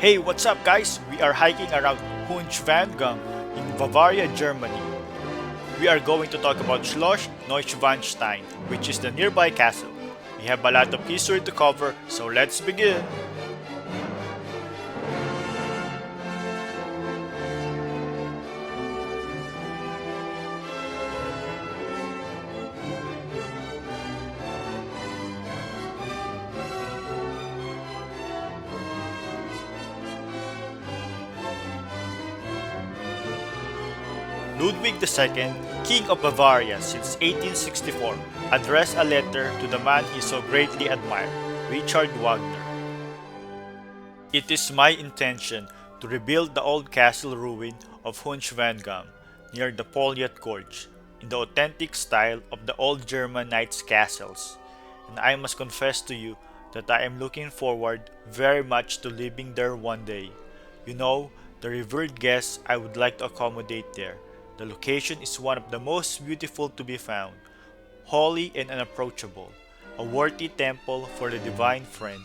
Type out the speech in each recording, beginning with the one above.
Hey, what's up guys? We are hiking around Neuschwanstein in Bavaria, Germany. We are going to talk about Schloss Neuschwanstein, which is the nearby castle. We have a lot of history to cover, so let's begin! Ludwig II, King of Bavaria since 1864, addressed a letter to the man he so greatly admired, Richard Wagner. It is my intention to rebuild the old castle ruin of Neuschwanstein near the Polyet Gorge, in the authentic style of the old German knights' castles, and I must confess to you that I am looking forward very much to living there one day. You know, the revered guests I would like to accommodate there. The location is one of the most beautiful to be found, holy and unapproachable, a worthy temple for the divine friend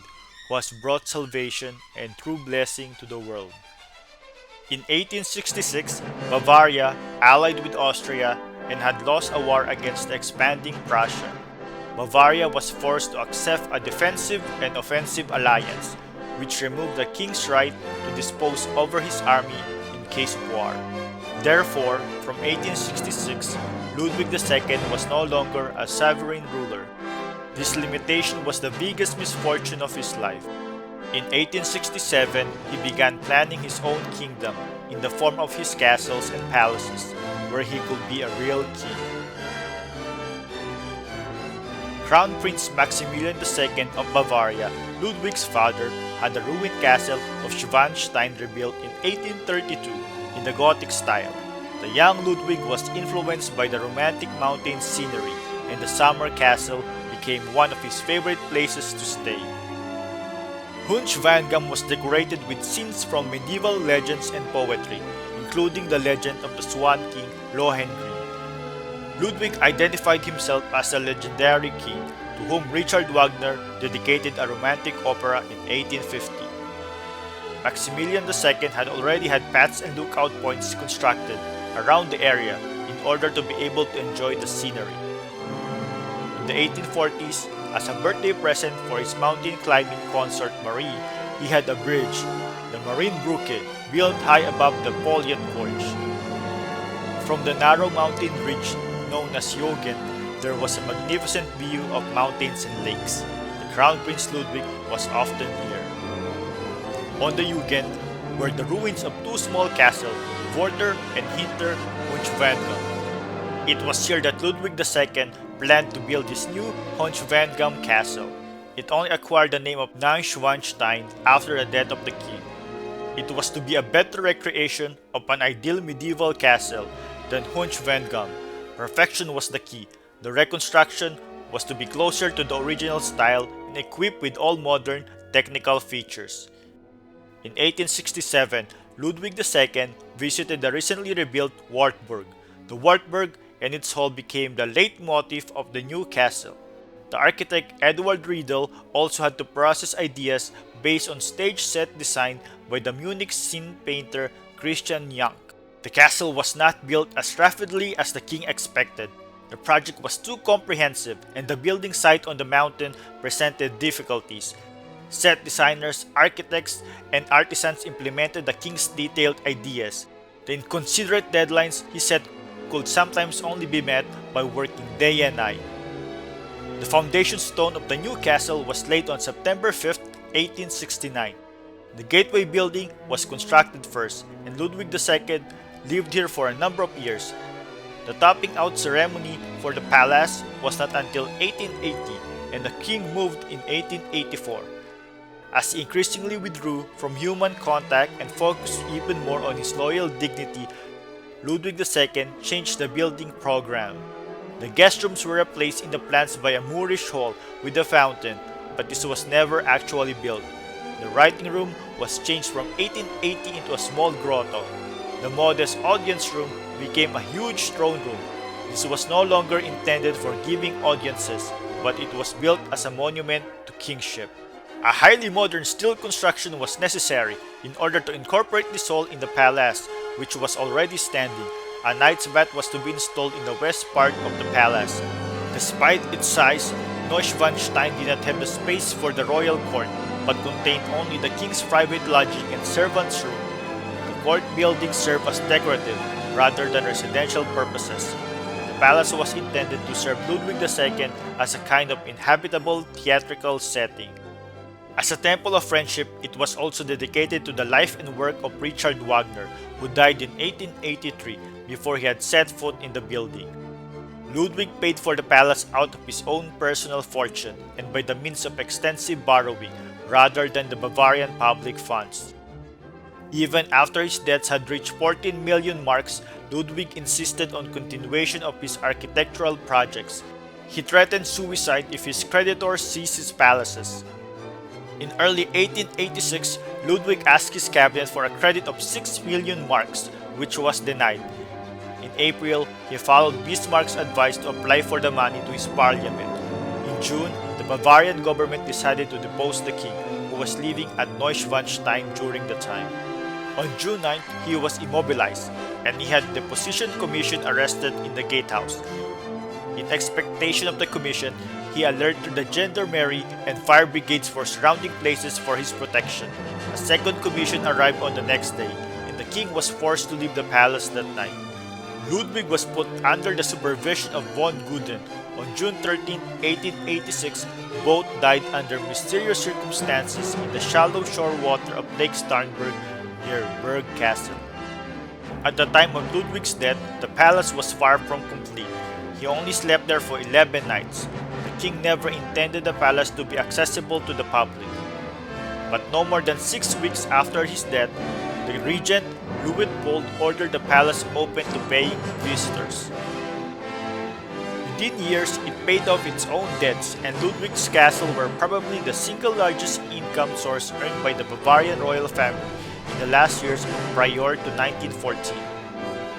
who has brought salvation and true blessing to the world. In 1866, Bavaria allied with Austria and had lost a war against the expanding Prussia. Bavaria was forced to accept a defensive and offensive alliance, which removed the king's right to dispose over his army in case of war. Therefore, from 1866, Ludwig II was no longer a sovereign ruler. This limitation was the biggest misfortune of his life. In 1867, he began planning his own kingdom in the form of his castles and palaces, where he could be a real king. Crown Prince Maximilian II of Bavaria, Ludwig's father, had the ruined castle of Schwanstein rebuilt in 1832 in the Gothic style. The young Ludwig was influenced by the romantic mountain scenery, and the summer castle became one of his favorite places to stay. Neuschwanstein was decorated with scenes from medieval legends and poetry, including the legend of the Swan King Lohengrin. Ludwig identified himself as a legendary king to whom Richard Wagner dedicated a romantic opera in 1850. Maximilian II had already had paths and lookout points constructed around the area in order to be able to enjoy the scenery. In the 1840s, as a birthday present for his mountain climbing consort Marie, he had a bridge, the Marienbrücke, built high above the Polyet Gorge. From the narrow mountain ridge known as Jugend, there was a magnificent view of mountains and lakes. The Crown Prince Ludwig was often here. On the Jugend were the ruins of two small castles, Vorder and Hinter Neuschwanstein. It was here that Ludwig II planned to build his new Neuschwanstein castle. It only acquired the name of Neuschwanstein after the death of the king. It was to be a better recreation of an ideal medieval castle than Neuschwanstein. Perfection was the key. The reconstruction was to be closer to the original style and equipped with all modern technical features. In 1867, Ludwig II visited the recently rebuilt Wartburg. The Wartburg and its hall became the leitmotif of the new castle. The architect Edward Riedel also had to process ideas based on stage set design by the Munich scene painter Christian Jank. The castle was not built as rapidly as the king expected. The project was too comprehensive and the building site on the mountain presented difficulties. Set designers, architects, and artisans implemented the king's detailed ideas. The inconsiderate deadlines he set could sometimes only be met by working day and night. The foundation stone of the new castle was laid on September 5, 1869. The gateway building was constructed first, and Ludwig II lived here for a number of years. The topping out ceremony for the palace was not until 1880, and the king moved in 1884. As he increasingly withdrew from human contact and focused even more on his loyal dignity, Ludwig II changed the building program. The guest rooms were replaced in the plans by a Moorish hall with a fountain, but this was never actually built. The writing room was changed from 1880 into a small grotto. The modest audience room became a huge throne room. This was no longer intended for giving audiences, but it was built as a monument to kingship. A highly modern steel construction was necessary in order to incorporate this hall in the palace, which was already standing. A knight's bath was to be installed in the west part of the palace. Despite its size, Neuschwanstein did not have the space for the royal court, but contained only the king's private lodging and servants' room. The court buildings served as decorative rather than residential purposes. The palace was intended to serve Ludwig II as a kind of inhabitable theatrical setting. As a temple of friendship, it was also dedicated to the life and work of Richard Wagner, who died in 1883 before he had set foot in the building. Ludwig paid for the palace out of his own personal fortune and by the means of extensive borrowing rather than the Bavarian public funds. Even after his debts had reached 14 million marks, Ludwig insisted on continuation of his architectural projects. He threatened suicide if his creditors seized his palaces. In early 1886, Ludwig asked his cabinet for a credit of 6 million marks, which was denied. In April, he followed Bismarck's advice to apply for the money to his parliament. In June, the Bavarian government decided to depose the king, who was living at Neuschwanstein during the time. On June 9, he was immobilized, and he had the deposition commission arrested in the gatehouse. In expectation of the commission, he alerted the gendarmerie and fire brigades for surrounding places for his protection. A second commission arrived on the next day, and the king was forced to leave the palace that night. Ludwig was put under the supervision of von Guden. On June 13, 1886, both died under mysterious circumstances in the shallow shore water of Lake Starnberg near Berg Castle. At the time of Ludwig's death, the palace was far from complete. He only slept there for 11 nights. The king never intended the palace to be accessible to the public. But no more than 6 weeks after his death, the regent, Ludwig ordered the palace open to paying visitors. Within years, it paid off its own debts, and Ludwig's castle were probably the single largest income source earned by the Bavarian royal family in the last years prior to 1914.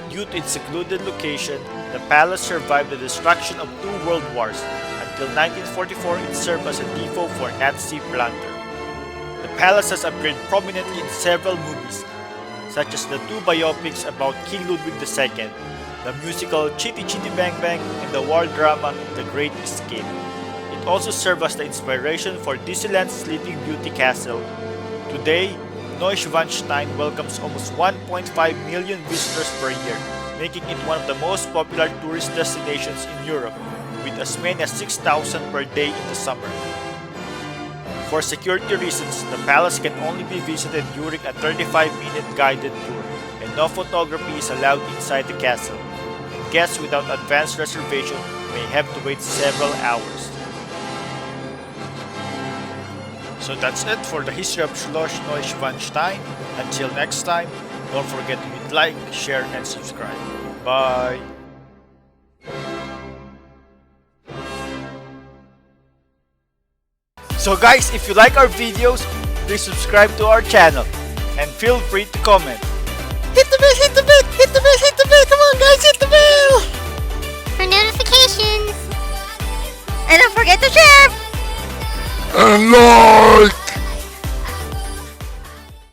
Due to its secluded location, the palace survived the destruction of 2 world wars. Until 1944, it served as a depot for Nazi plunder. The palace has appeared prominently in several movies, such as the 2 biopics about King Ludwig II, the musical Chitty Chitty Bang Bang, and the war drama The Great Escape. It also served as the inspiration for Disneyland's Sleeping Beauty Castle. Today, Neuschwanstein welcomes almost 1.5 million visitors per year, making it one of the most popular tourist destinations in Europe, with as many as 6,000 per day in the summer. For security reasons, the palace can only be visited during a 35-minute guided tour, and no photography is allowed inside the castle, and guests without advance reservation may have to wait several hours. So that's it for the history of Schloss Neuschwanstein. Until next time, don't forget to hit like, share, and subscribe. Bye! So guys, if you like our videos, please subscribe to our channel and feel free to comment. Hit the bell, hit the bell, hit the bell, hit the bell, come on guys, hit the bell! For notifications. And don't forget to share! And like!